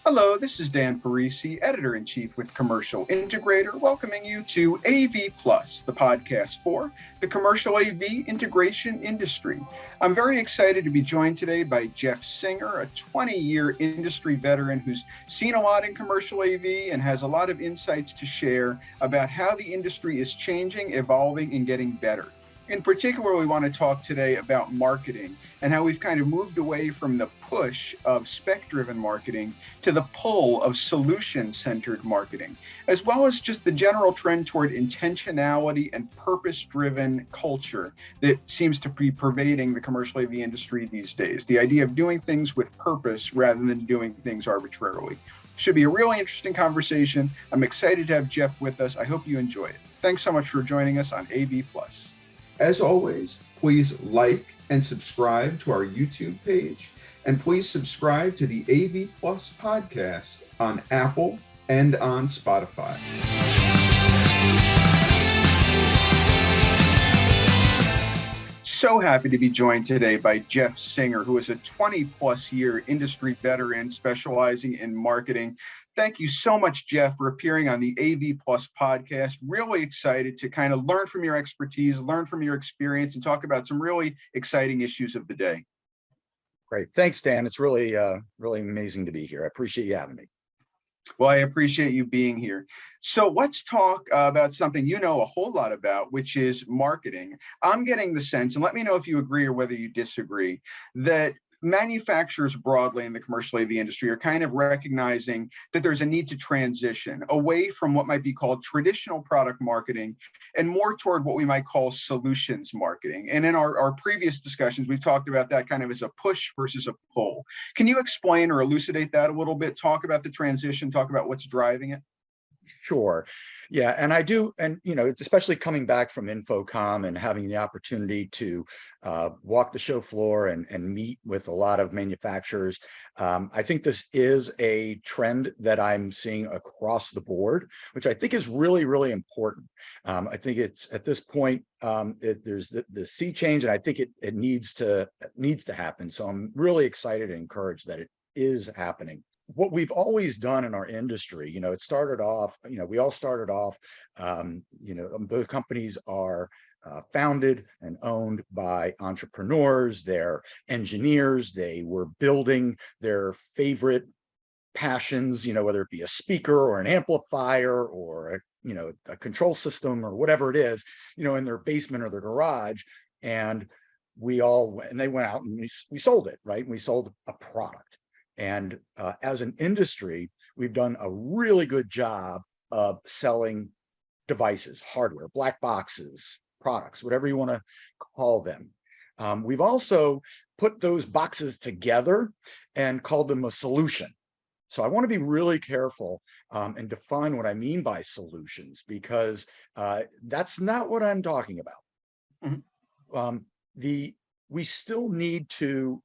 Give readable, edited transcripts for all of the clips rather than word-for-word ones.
Hello, this is Dan Parisi, Editor-in-Chief with Commercial Integrator, welcoming you to AV Plus, the podcast for the commercial AV integration industry. I'm very excited to be joined today by Jeff Singer, a 20-year industry veteran who's seen a lot in commercial AV and has a lot of insights to share about how the industry is changing, evolving, and getting better. In particular, we want to talk today about marketing and how we've kind of moved away from the push of spec-driven marketing to the pull of solution-centered marketing, as well as just the general trend toward intentionality and purpose-driven culture that seems to be pervading the commercial AV industry these days. The idea of doing things with purpose rather than doing things arbitrarily. Should be a really interesting conversation. I'm excited to have Jeff with us. I hope you enjoy it. Thanks so much for joining us on AV Plus. As always, please like and subscribe to our YouTube page, and please subscribe to the AV Plus podcast on Apple and on Spotify. So happy to be joined today by Jeff Singer, who is a 20-plus year industry veteran specializing in marketing. Thank you so much, Jeff, for appearing on the AV Plus podcast. Really excited to kind of learn from your expertise, learn from your experience, and talk about some really exciting issues of the day. Great. Thanks, Dan. It's really amazing to be here. I appreciate you having me. Well, I appreciate you being here. So let's talk about something you know a whole lot about, which is marketing. I'm getting the sense, and let me know if you agree or whether you disagree, that manufacturers broadly in the commercial AV industry are kind of recognizing that there's a need to transition away from what might be called traditional product marketing and more toward what we might call solutions marketing. And in our previous discussions, we've talked about that kind of as a push versus a pull. Can you explain or elucidate that a little bit? Talk about the transition, talk about what's driving it. Sure. Yeah. And I do. And, especially coming back from InfoComm and having the opportunity to walk the show floor and meet with a lot of manufacturers, I think this is a trend that I'm seeing across the board, which I think is really, really important. I think it's at this point, there's the sea change, and I think it needs to happen. So I'm really excited and encouraged that it is happening. What we've always done in our industry, it started off, we all started off, both companies are founded and owned by entrepreneurs. They're engineers. They were building their favorite passions, whether it be a speaker or an amplifier or a control system or whatever it is, in their basement or their garage. And they went out and we sold it, right? We sold a product. And as an industry, we've done a really good job of selling devices, hardware, black boxes, products, whatever you want to call them. We've also put those boxes together and called them a solution. So I want to be really careful and define what I mean by solutions, because that's not what I'm talking about. Mm-hmm. We still need to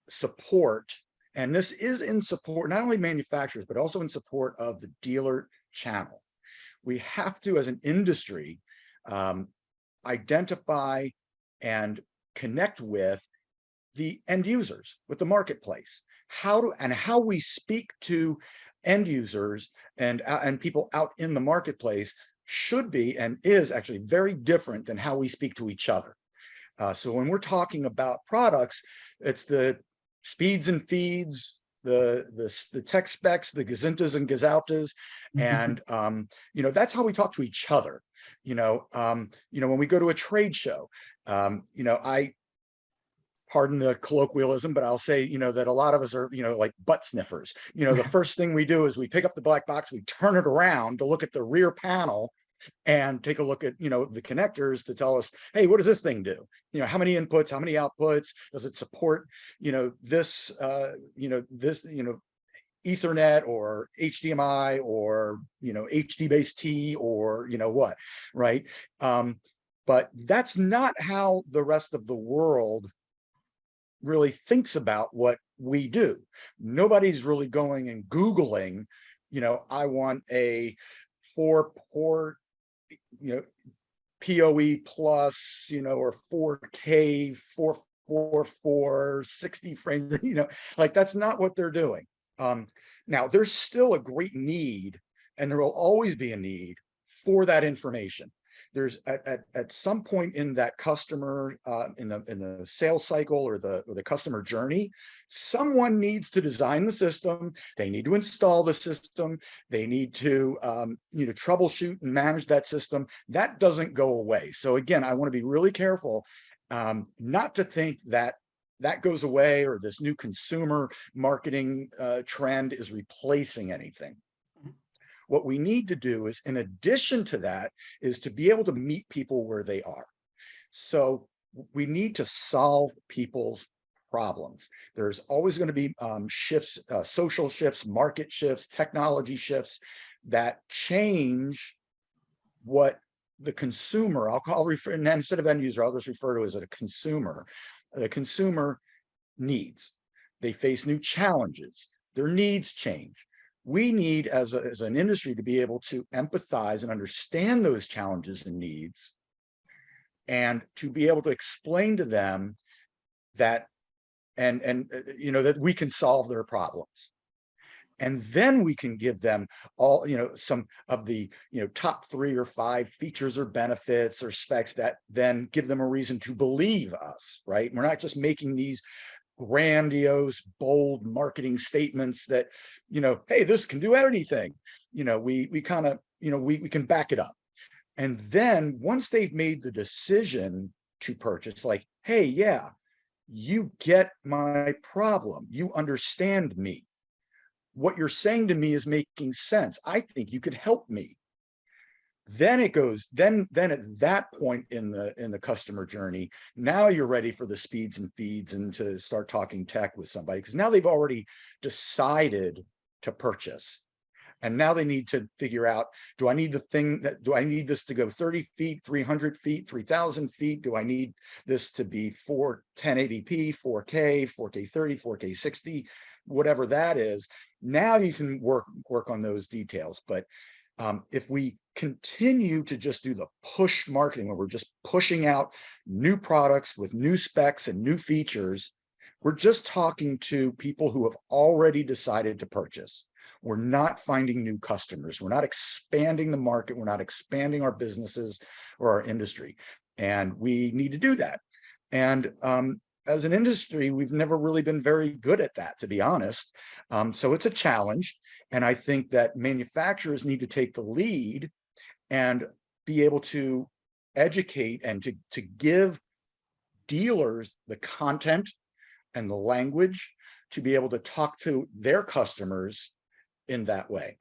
support. And this is in support, not only manufacturers, but also in support of the dealer channel. We have to, as an industry, identify and connect with the end users, with the marketplace. How we speak to end users and people out in the marketplace should be and is actually very different than how we speak to each other. So when we're talking about products, it's the speeds and feeds, the tech specs, the gazintas and gazaltas, and that's how we talk to each other. When we go to a trade show, I pardon the colloquialism, but I'll say that a lot of us are like butt sniffers. The first thing we do is we pick up the black box, we turn it around to look at the rear panel and take a look at the connectors to tell us, hey, what does this thing do? How many inputs, how many outputs? Does it support this Ethernet or HDMI or HD base T or what, right? But that's not how the rest of the world really thinks about what we do. Nobody's really going and Googling, I want a 4-port PoE plus, or 4K, 444, 60 frames, like that's not what they're doing. Now, there's still a great need, and there will always be a need for that information. There's at some point in that customer in the sales cycle or the customer journey, someone needs to design the system. They need to install the system. They need to troubleshoot and manage that system. That doesn't go away. So again, I want to be really careful not to think that that goes away or this new consumer marketing trend is replacing anything. What we need to do is, in addition to that, is to be able to meet people where they are. So we need to solve people's problems. There's always going to be shifts, social shifts, market shifts, technology shifts that change what the consumer, I'll refer, and instead of end user, I'll just refer to as a consumer. The consumer needs. They face new challenges. Their needs change. We need, as an industry, to be able to empathize and understand those challenges and needs, and to be able to explain to them that, and that we can solve their problems. And then we can give them all, some of the, top 3 or 5 features or benefits or specs that then give them a reason to believe us, right? We're not just making these grandiose, bold marketing statements that, hey, this can do anything. We kind of, we can back it up. And then once they've made the decision to purchase, like, hey, yeah, you get my problem. You understand me. What you're saying to me is making sense. I think you could help me. Then it goes, then at that point in the customer journey, now you're ready for the speeds and feeds and to start talking tech with somebody, because now they've already decided to purchase. And now they need to figure out, do I need this to go 30 feet, 300 feet, 3,000 feet? Do I need this to be 1080p, 4K, 4K 30, 4K 60, whatever that is? Now you can work on those details. But if we continue to just do the push marketing, where we're just pushing out new products with new specs and new features, we're just talking to people who have already decided to purchase. We're not finding new customers. We're not expanding the market. We're not expanding our businesses or our industry. And we need to do that. And as an industry, we've never really been very good at that, to be honest. So it's a challenge. And I think that manufacturers need to take the lead and be able to educate and to give dealers the content and the language to be able to talk to their customers in that way.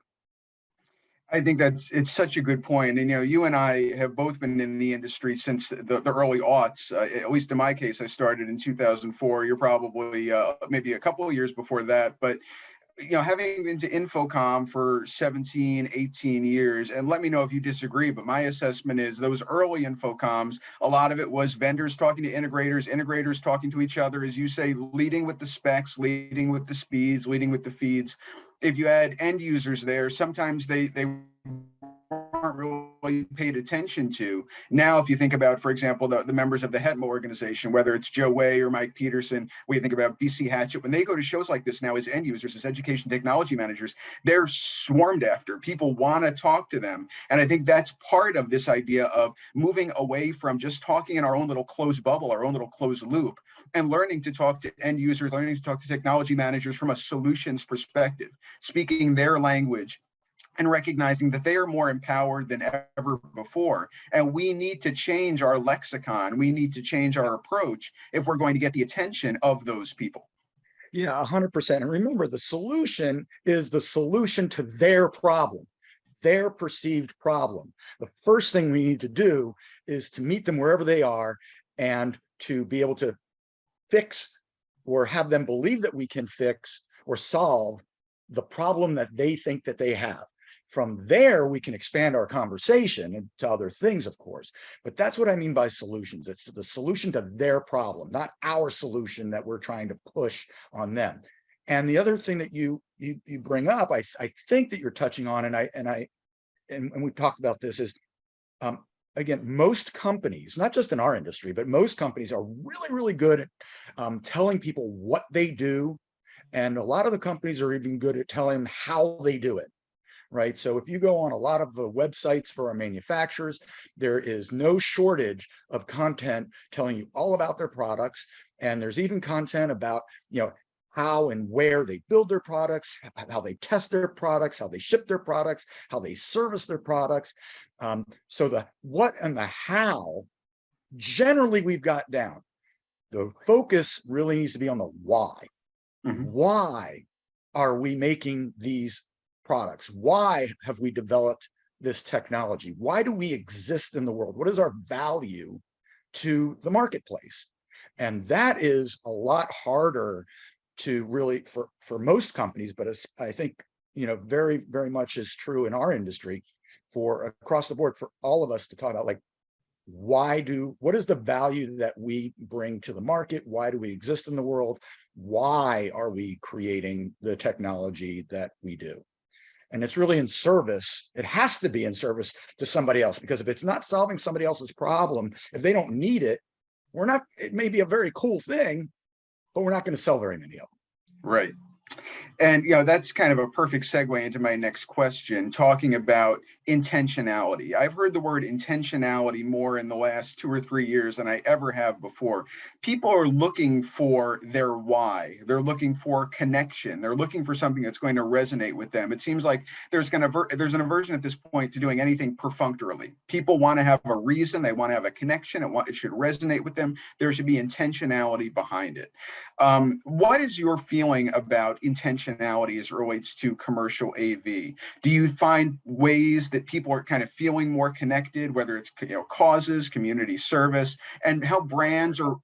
I think it's such a good point. And, you and I have both been in the industry since the early aughts. At least in my case, I started in 2004. You're probably maybe a couple of years before that. But, having been to Infocom for 17, 18 years, and let me know if you disagree, but my assessment is those early Infocoms, a lot of it was vendors talking to integrators talking to each other, as you say, leading with the specs, leading with the speeds, leading with the feeds. If you had end users there, sometimes they weren't really paid attention to. Now, if you think about, for example, the members of the HETMA organization, whether it's Joe Way or Mike Peterson, when you think about BC Hatchett, when they go to shows like this now as end users, as education technology managers, they're swarmed after. People want to talk to them. And I think that's part of this idea of moving away from just talking in our own little closed bubble, our own little closed loop, and learning to talk to end users, learning to talk to technology managers from a solutions perspective, speaking their language, and recognizing that they are more empowered than ever before. And we need to change our lexicon. We need to change our approach if we're going to get the attention of those people. Yeah, 100%. And remember, the solution is the solution to their problem, their perceived problem. The first thing we need to do is to meet them wherever they are and to be able to fix or have them believe that we can fix or solve the problem that they think that they have. From there, we can expand our conversation into other things, of course. But that's what I mean by solutions. It's the solution to their problem, not our solution that we're trying to push on them. And the other thing that you bring up, I think that you're touching on, and we've talked about this, is again, most companies, not just in our industry, but most companies are really, really good at telling people what they do And a lot of the companies are even good at telling them how they do it. Right. So if you go on a lot of the websites for our manufacturers, there is no shortage of content telling you all about their products. And there's even content about, how and where they build their products, how they test their products, how they ship their products, how they service their products. So the what and the how, generally we've got down. The focus really needs to be on the why. Mhm. Why are we making these products? Why have we developed this technology? Why do we exist in the world? What is our value to the marketplace? And that is a lot harder to really, for most companies, but I think, very, very much is true in our industry, for across the board, for all of us to talk about, like, what is the value that we bring to the market? Why do we exist in the world? Why are we creating the technology that we do? And it's really in service. It has to be in service to somebody else, because if it's not solving somebody else's problem, if they don't need it, it may be a very cool thing, but we're not going to sell very many of them. Right. And that's kind of a perfect segue into my next question, talking about intentionality. I've heard the word intentionality more in the last 2 or 3 years than I ever have before. People are looking for their why. They're looking for connection. They're looking for something that's going to resonate with them. It seems like there's an aversion at this point to doing anything perfunctorily. People want to have a reason. They want to have a connection. It should resonate with them. There should be intentionality behind it. What is your feeling about intentionality as it relates to commercial AV? Do you find ways that people are kind of feeling more connected, whether it's causes, community service, and how brands are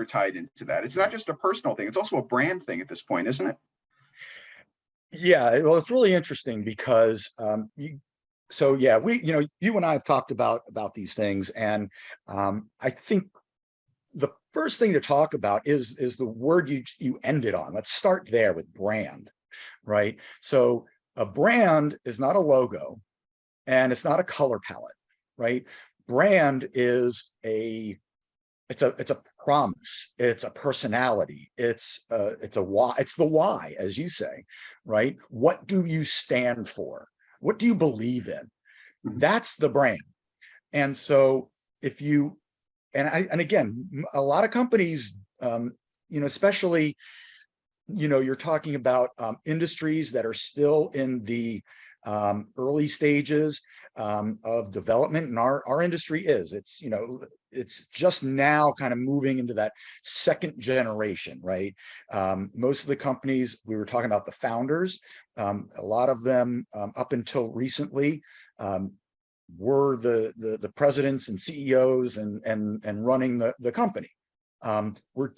tied into that? It's not just a personal thing; it's also a brand thing at this point, isn't it? Yeah, well, it's really interesting because you and I have talked about these things, and I think the first thing to talk about is the word you ended on. Let's start there with brand, right? So a brand is not a logo, and it's not a color palette, right? Brand is it's a promise, it's a personality, it's a why, it's the why, as you say, right? What do you stand for? What do you believe in? Mhm. That's the brand. And so if you and again, a lot of companies, especially, you're talking about industries that are still in the early stages of development, and our industry it's just now kind of moving into that second generation, right? Most of the companies, we were talking about the founders, a lot of them up until recently were the presidents and CEOs and running the company.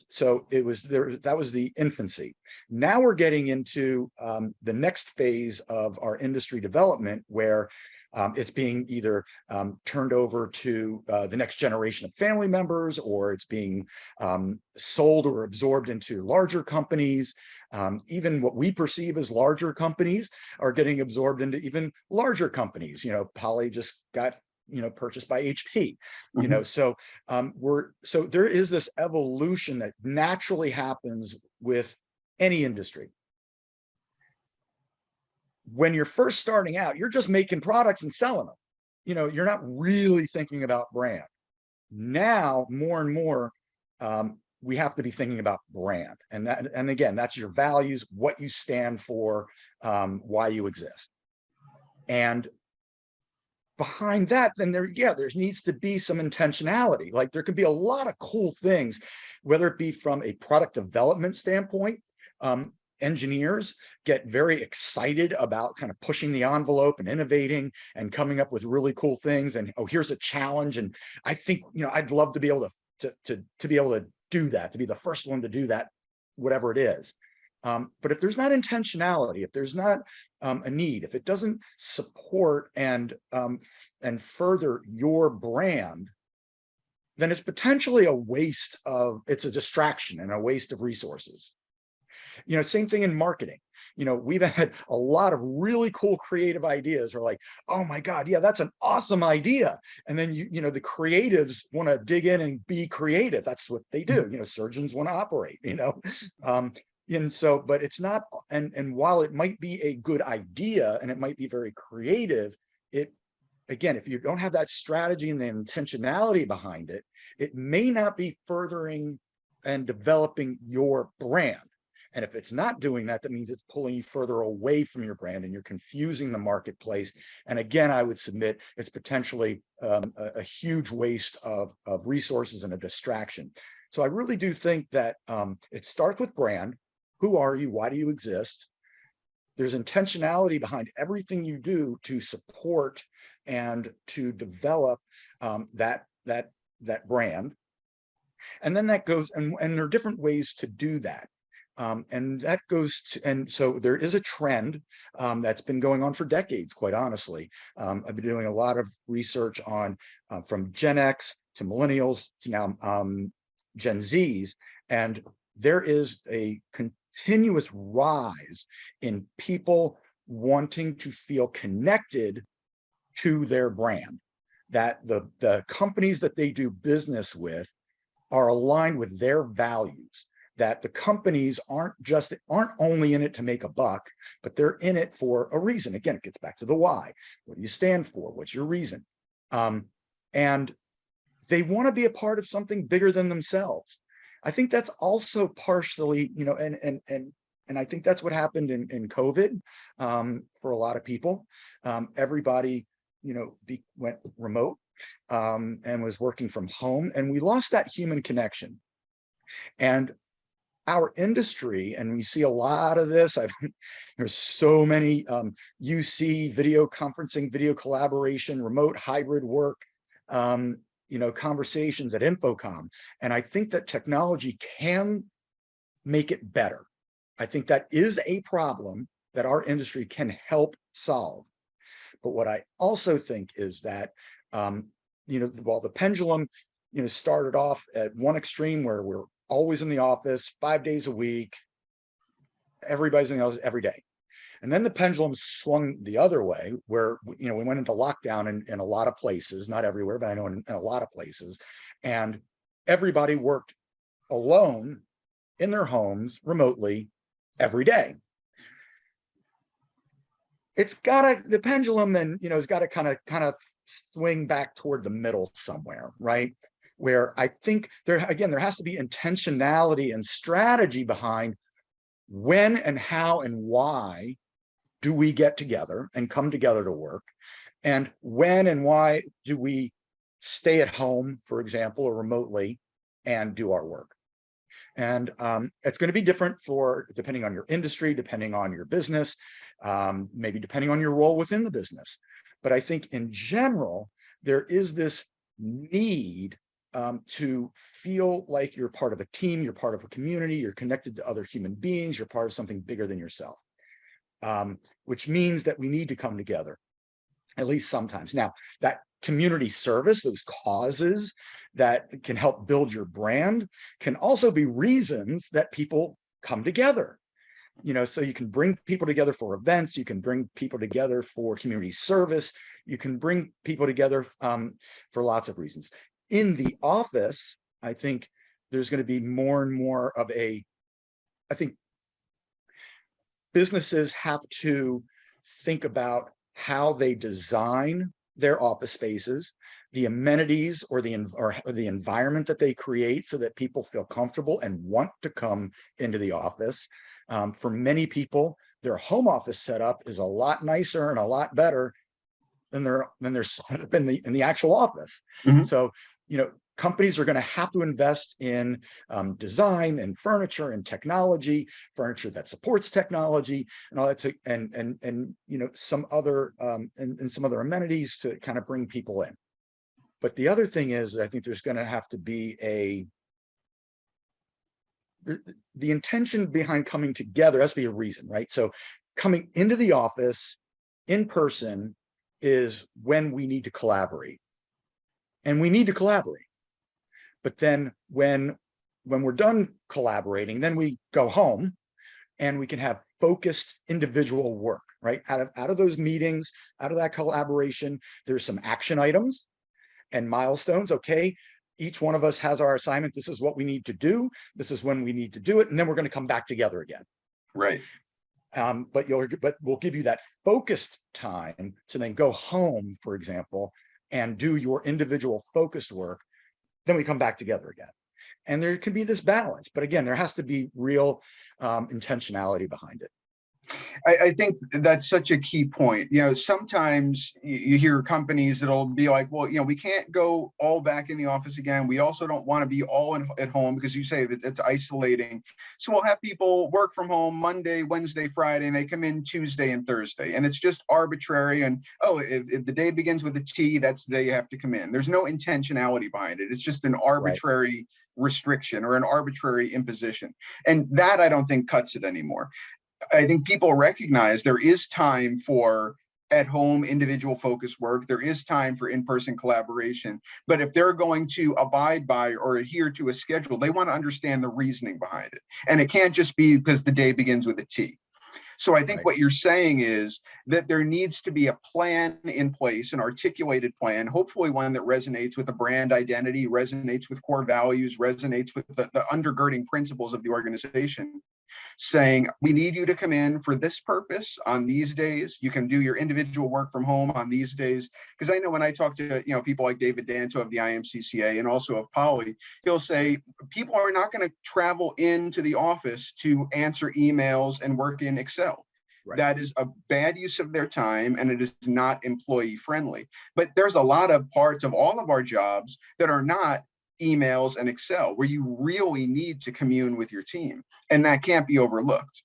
So it was there, that was the infancy. Now we're getting into the next phase of our industry development, where it's being either turned over to the next generation of family members, or it's being sold or absorbed into larger companies. Even what we perceive as larger companies are getting absorbed into even larger companies. Poly just got purchased by HP. Mhm. So there is this evolution that naturally happens with any industry. When you're first starting out, you're just making products and selling them. You're not really thinking about brand. Now, more and more, we have to be thinking about brand, and again, that's your values, what you stand for, why you exist. And behind that, then there needs to be some intentionality. Like, there can be a lot of cool things, whether it be from a product development standpoint. Engineers get very excited about kind of pushing the envelope and innovating and coming up with really cool things. And here's a challenge, and I think I'd love to be able to be able to do that, to be the first one to do that, whatever it is. But if there's not intentionality, if there's not a need, if it doesn't support and further your brand, then it's potentially it's a distraction and a waste of resources. Same thing in marketing. We've had a lot of really cool creative ideas, or like, oh my God, yeah, that's an awesome idea. And then, the creatives want to dig in and be creative. That's what they do. Surgeons want to operate, And so, but it's not, and while it might be a good idea and it might be very creative, it, again, if you don't have that strategy and the intentionality behind it, it may not be furthering and developing your brand. And if it's not doing that, that means it's pulling you further away from your brand, and you're confusing the marketplace. And again, I would submit it's potentially a huge waste of resources and a distraction. So I really do think that it starts with brand. Who are you? Why do you exist? There's intentionality behind everything you do to support and to develop that brand. And then that goes, and there are different ways to do that. And that goes to, and so there is a trend that's been going on for decades, quite honestly. I've been doing a lot of research on from Gen X to millennials to now Gen Zs, and there is a continuous rise in people wanting to feel connected to their brand, that the companies that they do business with are aligned with their values, that the companies aren't only in it to make a buck, but they're in it for a reason. Again, it gets back to the why. What do you stand for? What's your reason? And they want to be a part of something bigger than themselves. I think that's also partially, and I think that's what happened in COVID for a lot of people. Everybody, went remote and was working from home, and we lost that human connection. And our industry, and we see a lot of this, there's so many UC video conferencing, video collaboration, remote hybrid work, conversations at Infocom. And I think that technology can make it better. I think that is a problem that our industry can help solve. But what I also think is that, while the pendulum, started off at one extreme where we're always in the office 5 days a week, everybody's in the office every day. And then the pendulum swung the other way where, we went into lockdown in a lot of places, not everywhere, but I know in a lot of places. And everybody worked alone in their homes remotely every day. The pendulum then, has got to kind of swing back toward the middle somewhere, right? Where I think there has to be intentionality and strategy behind when and how and why do we get together and come together to work, and when and why do we stay at home, for example, or remotely and do our work. And it's going to be different depending on your industry, depending on your business, maybe depending on your role within the business. But I think in general, there is this need to feel like you're part of a team, you're part of a community, you're connected to other human beings, you're part of something bigger than yourself, which means that we need to come together, at least sometimes. Now, that community service, those causes that can help build your brand, can also be reasons that people come together. So you can bring people together for events, you can bring people together for community service, you can bring people together for lots of reasons. In the office, I think there's going to be more and more of I think businesses have to think about how they design their office spaces, the amenities or the environment that they create so that people feel comfortable and want to come into the office. For many people, their home office setup is a lot nicer and a lot better than their setup in the actual office. Mm-hmm. So, companies are going to have to invest in design and furniture and technology, furniture that supports technology and all that, and some other amenities to kind of bring people in. But the other thing is that I think there's going to have to be the intention behind coming together has to be a reason, right? So coming into the office in person is when we need to collaborate, and we need to collaborate. But then when we're done collaborating, then we go home and we can have focused individual work, right? Out of those meetings, out of that collaboration, there's some action items and milestones. Okay, each one of us has our assignment. This is what we need to do. This is when we need to do it. And then we're going to come back together again. Right. But we'll give you that focused time to then go home, for example, and do your individual focused work. Then we come back together again. And there can be this balance. But again, there has to be real intentionality behind it. I think that's such a key point. Sometimes you hear companies that'll be like, well, we can't go all back in the office again. We also don't want to be all at home, because you say that it's isolating. So we'll have people work from home Monday, Wednesday, Friday, and they come in Tuesday and Thursday. And it's just arbitrary. And, if the day begins with a T, that's the day you have to come in. There's no intentionality behind it. It's just an arbitrary restriction or an arbitrary imposition. And that, I don't think, cuts it anymore. I think people recognize there is time for at-home individual focused work. There is time for in-person collaboration. But if they're going to abide by or adhere to a schedule, they want to understand the reasoning behind it. And it can't just be because the day begins with a T. So I think what you're saying is that there needs to be a plan in place, an articulated plan, hopefully one that resonates with the brand identity, resonates with core values, resonates with the undergirding principles of the organization, saying, we need you to come in for this purpose on these days. You can do your individual work from home on these days. Because I know when I talk to people like David Danto of the IMCCA and also of Poly, he'll say people are not going to travel into the office to answer emails and work in Excel. Right. That is a bad use of their time, and it is not employee friendly. But there's a lot of parts of all of our jobs that are not emails and Excel, where you really need to commune with your team, and that can't be overlooked.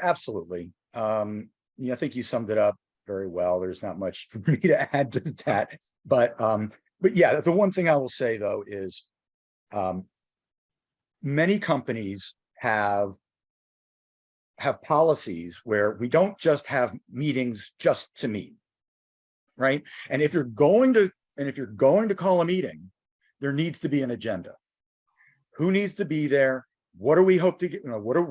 Absolutely. I think you summed it up very well. There's not much for me to add to that, but yeah, the one thing I will say though is many companies have policies where we don't just have meetings just to meet, right? And if you're going to call a meeting, there needs to be an agenda. Who needs to be there? What do we hope to get? What are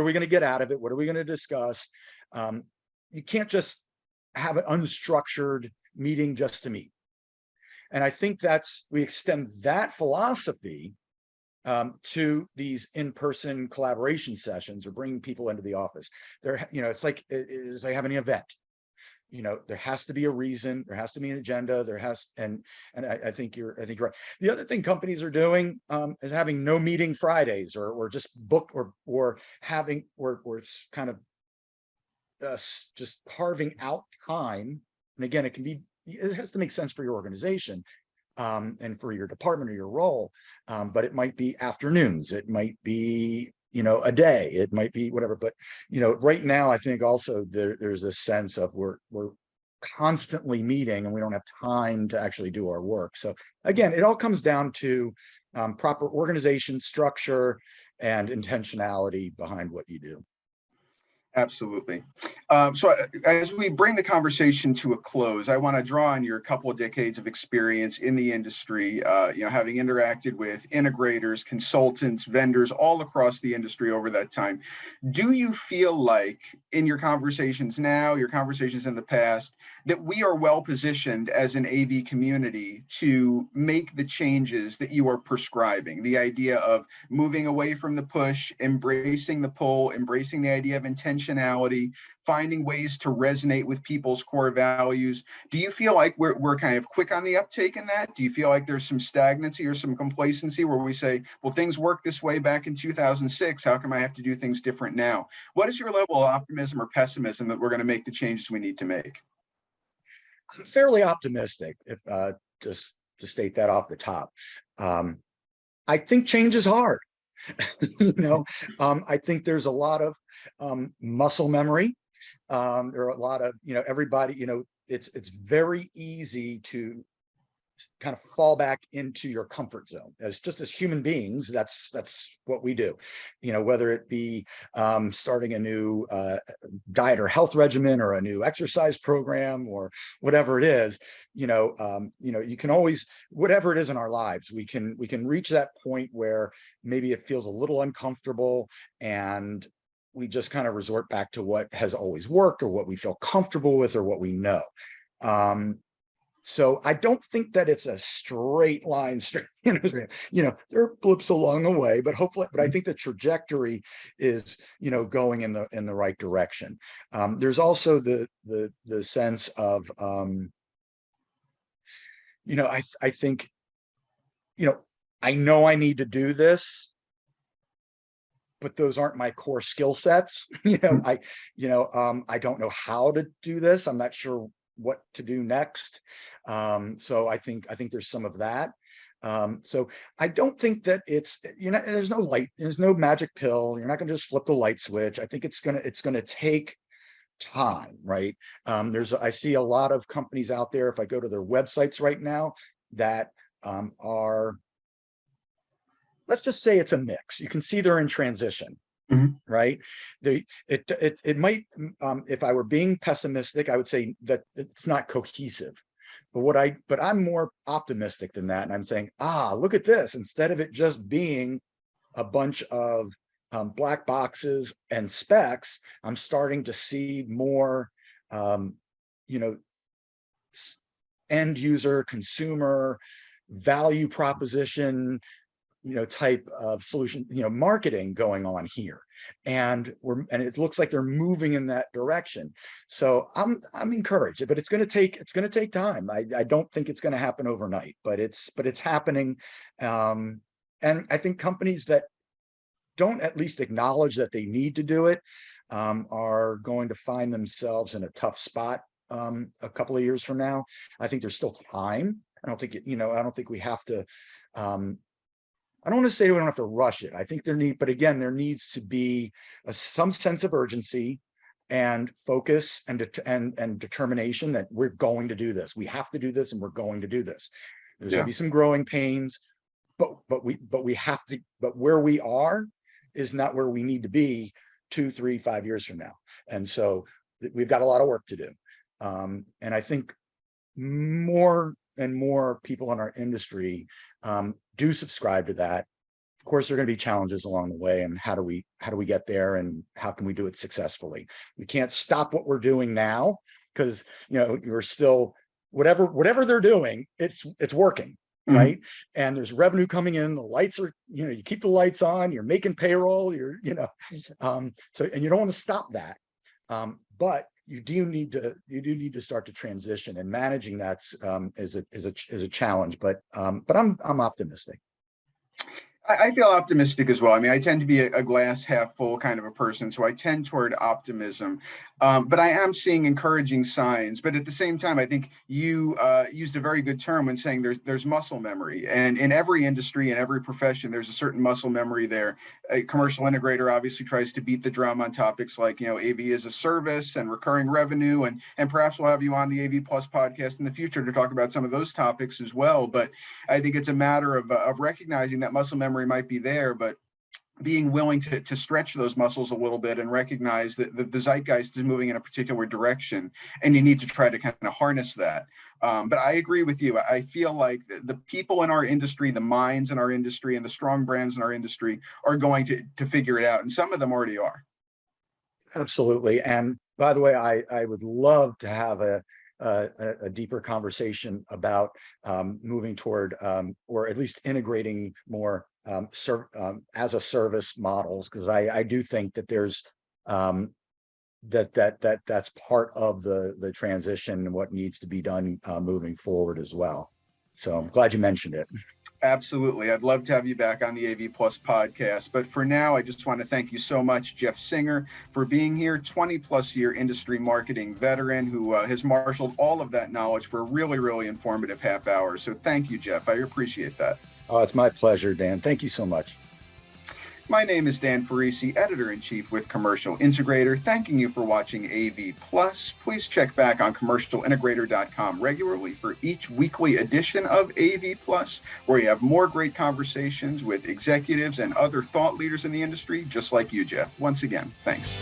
we going to get out of it? What are we going to discuss? You can't just have an unstructured meeting just to meet. And I think we extend that philosophy to these in-person collaboration sessions or bringing people into the office. It's like having an event. There has to be a reason, there has to be an agenda, and I think you're right. The other thing companies are doing is having no meeting Fridays, or just book or having or it's kind of just carving out time. And again, it has to make sense for your organization and for your department or your role, but it might be afternoons, it might be a day, it might be whatever. But right now I think also there's a sense of we're constantly meeting and we don't have time to actually do our work. So again, it all comes down to proper organization, structure, and intentionality behind what you do. Absolutely. So as we bring the conversation to a close, I want to draw on your couple of decades of experience in the industry, having interacted with integrators, consultants, vendors all across the industry over that time. Do you feel like in your conversations now, your conversations in the past, that we are well positioned as an AV community to make the changes that you are prescribing? The idea of moving away from the push, embracing the pull, embracing the idea of intentionality, finding ways to resonate with people's core values. Do you feel like we're kind of quick on the uptake in that? Do you feel like there's some stagnancy or some complacency where we say, well, things worked this way back in 2006, how come I have to do things different now? What is your level of optimism or pessimism that we're going to make the changes we need to make? I'm fairly optimistic, if just to state that off the top. I think change is hard. I think there's a lot of muscle memory. There are a lot of, everybody, it's very easy to kind of fall back into your comfort zone. As human beings, that's what we do. Whether it be starting a new diet or health regimen or a new exercise program or whatever it is, you can always, whatever it is in our lives, we can reach that point where maybe it feels a little uncomfortable and we just kind of resort back to what has always worked or what we feel comfortable with or what we know. So I don't think that it's a straight line, there are blips along the way, but hopefully, but I think the trajectory is, going in the right direction. There's also the sense of, I think, I know I need to do this, but those aren't my core skill sets. I don't know how to do this. I'm not sure what to do next. So I think there's some of that. So I don't think that there's no magic pill. You're not going to just flip the light switch. I think it's gonna take time, right? I see a lot of companies out there, if I go to their websites right now, that are, let's just say it's a mix. You can see they're in transition. Mhm. Right. It might, if I were being pessimistic, I would say that it's not cohesive. But I'm more optimistic than that. And I'm saying, look at this. Instead of it just being a bunch of black boxes and specs, I'm starting to see more, end user, consumer value proposition, type of solution, marketing going on here. And it looks like they're moving in that direction. So I'm encouraged, but it's going to take time. I don't think it's going to happen overnight, but it's happening. And I think companies that don't at least acknowledge that they need to do it, are going to find themselves in a tough spot, a couple of years from now. I think there's still time. I don't think we have to, I don't want to say we don't have to rush it. I think there needs to be some sense of urgency and focus and determination that we're going to do this. We have to do this, and we're going to do this. There's going to be some growing pains, but we have to. But where we are is not where we need to be 2, 3, 5 years from now. And so we've got a lot of work to do. And I think more and more people in our industry do subscribe to that. Of course, there are going to be challenges along the way, and how do we get there, and how can we do it successfully? We can't stop what we're doing now, because you're still, whatever they're doing, it's working, right? And there's revenue coming in. The lights are, you keep the lights on. You're making payroll. So, and you don't want to stop that, but you do need to start to transition, and managing that is a challenge. But I'm optimistic. I feel optimistic as well. I mean, I tend to be a glass half full kind of a person, so I tend toward optimism. But I am seeing encouraging signs. But at the same time, I think you used a very good term when saying there's muscle memory, and in every industry and every profession, there's a certain muscle memory there. A commercial integrator obviously tries to beat the drum on topics like AV as a service and recurring revenue, and perhaps we'll have you on the AV Plus podcast in the future to talk about some of those topics as well. But I think it's a matter of recognizing that muscle memory might be there, but being willing to stretch those muscles a little bit and recognize that the zeitgeist is moving in a particular direction, and you need to try to kind of harness that. But I agree with you. I feel like the people in our industry, the minds in our industry, and the strong brands in our industry are going to figure it out, and some of them already are. Absolutely. And by the way, I would love to have a deeper conversation about moving toward, or at least integrating more as a service models, because I do think that there's that's part of the transition and what needs to be done moving forward as well. So I'm glad you mentioned it. Absolutely. I'd love to have you back on the AV Plus podcast. But for now, I just want to thank you so much, Jeff Singer, for being here, 20+ year industry marketing veteran who has marshaled all of that knowledge for a really, really informative half hour. So thank you, Jeff. I appreciate that. Oh, it's my pleasure, Dan. Thank you so much. My name is Dan Farisi, Editor-in-Chief with Commercial Integrator, thanking you for watching AV Plus. Please check back on commercialintegrator.com regularly for each weekly edition of AV Plus, where you have more great conversations with executives and other thought leaders in the industry, just like you, Jeff. Once again, thanks.